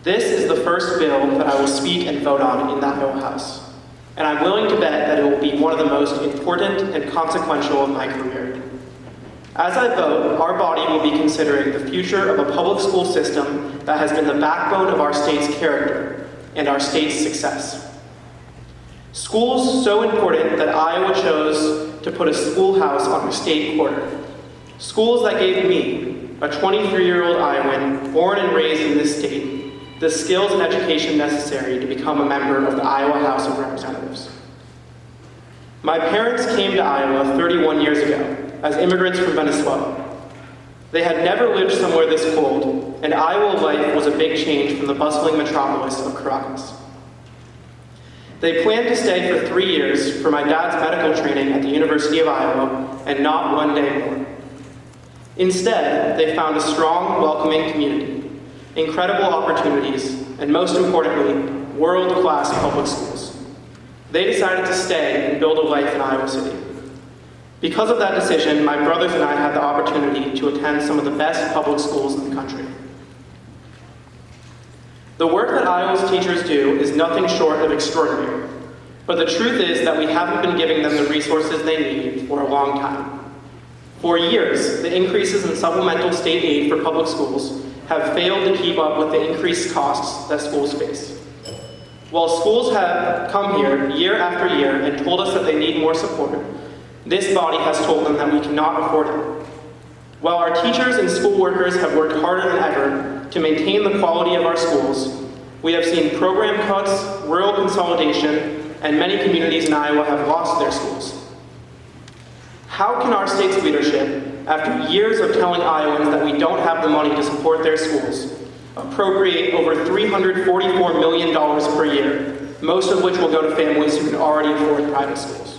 This is the first bill that I will speak and vote on in the Iowa House, and I'm willing to bet that it will be one of the most important and consequential of my career. As I vote, our body will be considering the future of a public school system that has been the backbone of our state's character and our state's success. Schools so important that Iowa chose to put a schoolhouse on the state quarter. Schools that gave me, a 23-year-old Iowan born and raised in this state, the skills and education necessary to become a member of the Iowa House of Representatives. My parents came to Iowa 31 years ago as immigrants from Venezuela. They had never lived somewhere this cold, and Iowa life was a big change from the bustling metropolis of Caracas. They planned to stay for 3 years for my dad's medical training at the University of Iowa, and not one day more. Instead, they found a strong, welcoming community, incredible opportunities, and most importantly, world-class public schools. They decided to stay and build a life in Iowa City. Because of that decision, my brothers and I had the opportunity to attend some of the best public schools in the country. The work that Iowa's teachers do is nothing short of extraordinary, but the truth is that we haven't been giving them the resources they need for a long time. For years, the increases in supplemental state aid for public schools have failed to keep up with the increased costs that schools face. While schools have come here year after year and told us that they need more support, this body has told them that we cannot afford it. While our teachers and school workers have worked harder than ever to maintain the quality of our schools, we have seen program cuts, rural consolidation, and many communities in Iowa have lost their schools. How can our state's leadership, after years of telling Iowans that we don't have the money to support their schools, appropriate over $344 million per year, most of which will go to families who can already afford private schools?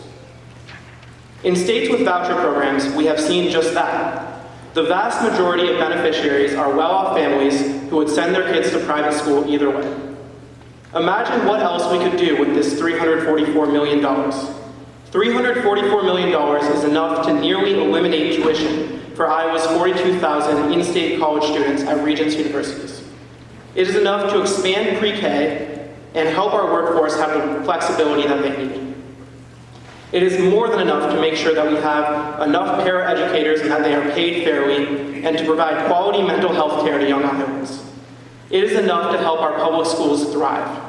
In states with voucher programs, we have seen just that. The vast majority of beneficiaries are well-off families who would send their kids to private school either way. Imagine what else we could do with this $344 million. $344 million is enough to nearly eliminate tuition for Iowa's 42,000 in-state college students at Regents universities. It is enough to expand pre-K and help our workforce have the flexibility that they need. It is more than enough to make sure that we have enough paraeducators and that they are paid fairly, and to provide quality mental health care to young Iowans. It is enough to help our public schools thrive.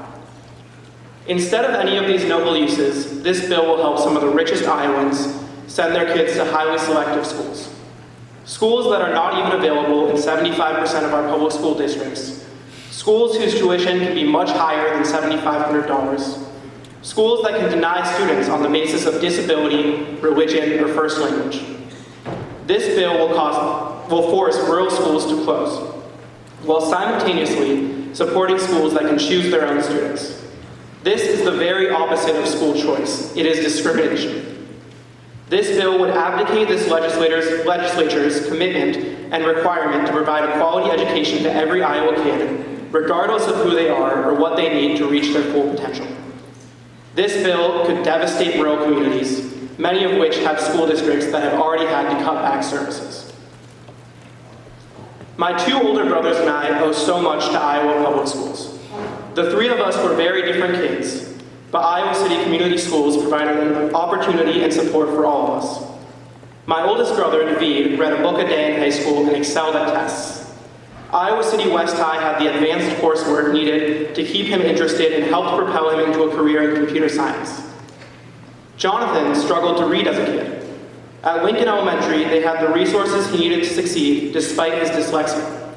Instead of any of these noble uses, this bill will help some of the richest Iowans send their kids to highly selective schools. Schools that are not even available in 75% of our public school districts. Schools whose tuition can be much higher than $7,500. Schools that can deny students on the basis of disability, religion, or first language. This bill will force rural schools to close, while simultaneously supporting schools that can choose their own students. This is the very opposite of school choice. It is discrimination. This bill would abdicate this legislature's commitment and requirement to provide a quality education to every Iowa kid, regardless of who they are or what they need to reach their full potential. This bill could devastate rural communities, many of which have school districts that have already had to cut back services. My two older brothers and I owe so much to Iowa public schools. The three of us were very different kids, but Iowa City Community Schools provided an opportunity and support for all of us. My oldest brother, David, read a book a day in high school and excelled at tests. Iowa City West High had the advanced coursework needed to keep him interested and helped propel him into a career in computer science. Jonathan struggled to read as a kid. At Lincoln Elementary, they had the resources he needed to succeed despite his dyslexia.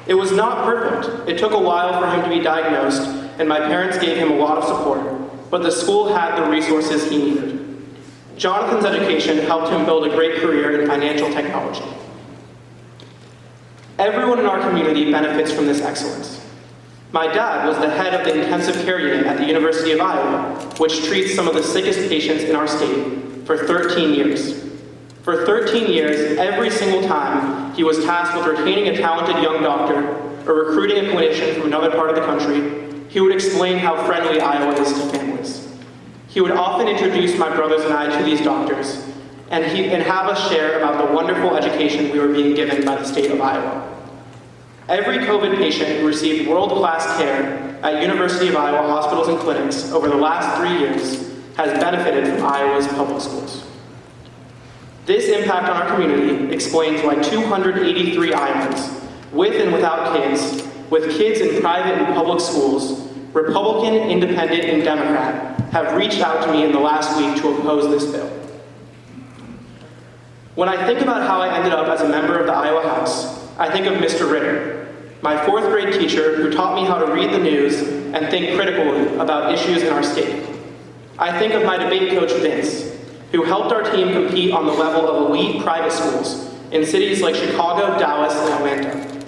It was not perfect. It took a while for him to be diagnosed, and my parents gave him a lot of support, but the school had the resources he needed. Jonathan's education helped him build a great career in financial technology. Everyone in our community benefits from this excellence. My dad was the head of the intensive care unit at the University of Iowa, which treats some of the sickest patients in our state, for 13 years. For 13 years, every single time, he was tasked with retaining a talented young doctor or recruiting a clinician from another part of the country, he would explain how friendly Iowa is to families. He would often introduce my brothers and I to these doctors, and have us share about the wonderful education we were being given by the state of Iowa. Every COVID patient who received world-class care at University of Iowa hospitals and clinics over the last 3 years has benefited from Iowa's public schools. This impact on our community explains why 283 Iowans, with and without kids, with kids in private and public schools, Republican, Independent, and Democrat, have reached out to me in the last week to oppose this bill. When I think about how I ended up as a member of the Iowa House, I think of Mr. Ritter, my 4th grade teacher who taught me how to read the news and think critically about issues in our state. I think of my debate coach, Vince, who helped our team compete on the level of elite private schools in cities like Chicago, Dallas, and Atlanta.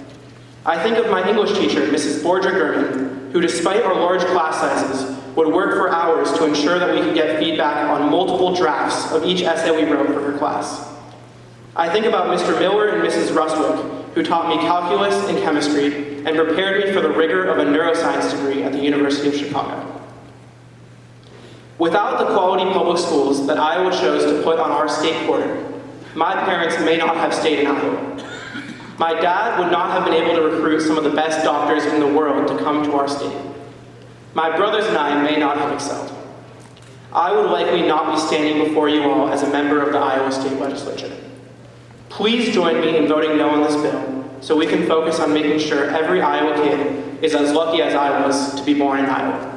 I think of my English teacher, Mrs. Borger-Gurman, who despite our large class sizes, would work for hours to ensure that we could get feedback on multiple drafts of each essay we wrote for her class. I think about Mr. Miller and Mrs. Rustwick, who taught me calculus and chemistry and prepared me for the rigor of a neuroscience degree at the University of Chicago. Without the quality public schools that Iowa chose to put on our state border, my parents may not have stayed in Iowa. My dad would not have been able to recruit some of the best doctors in the world to come to our state. My brothers and I may not have excelled. I would likely not be standing before you all as a member of the Iowa State Legislature. Please join me in voting no on this bill so we can focus on making sure every Iowa kid is as lucky as I was to be born in Iowa.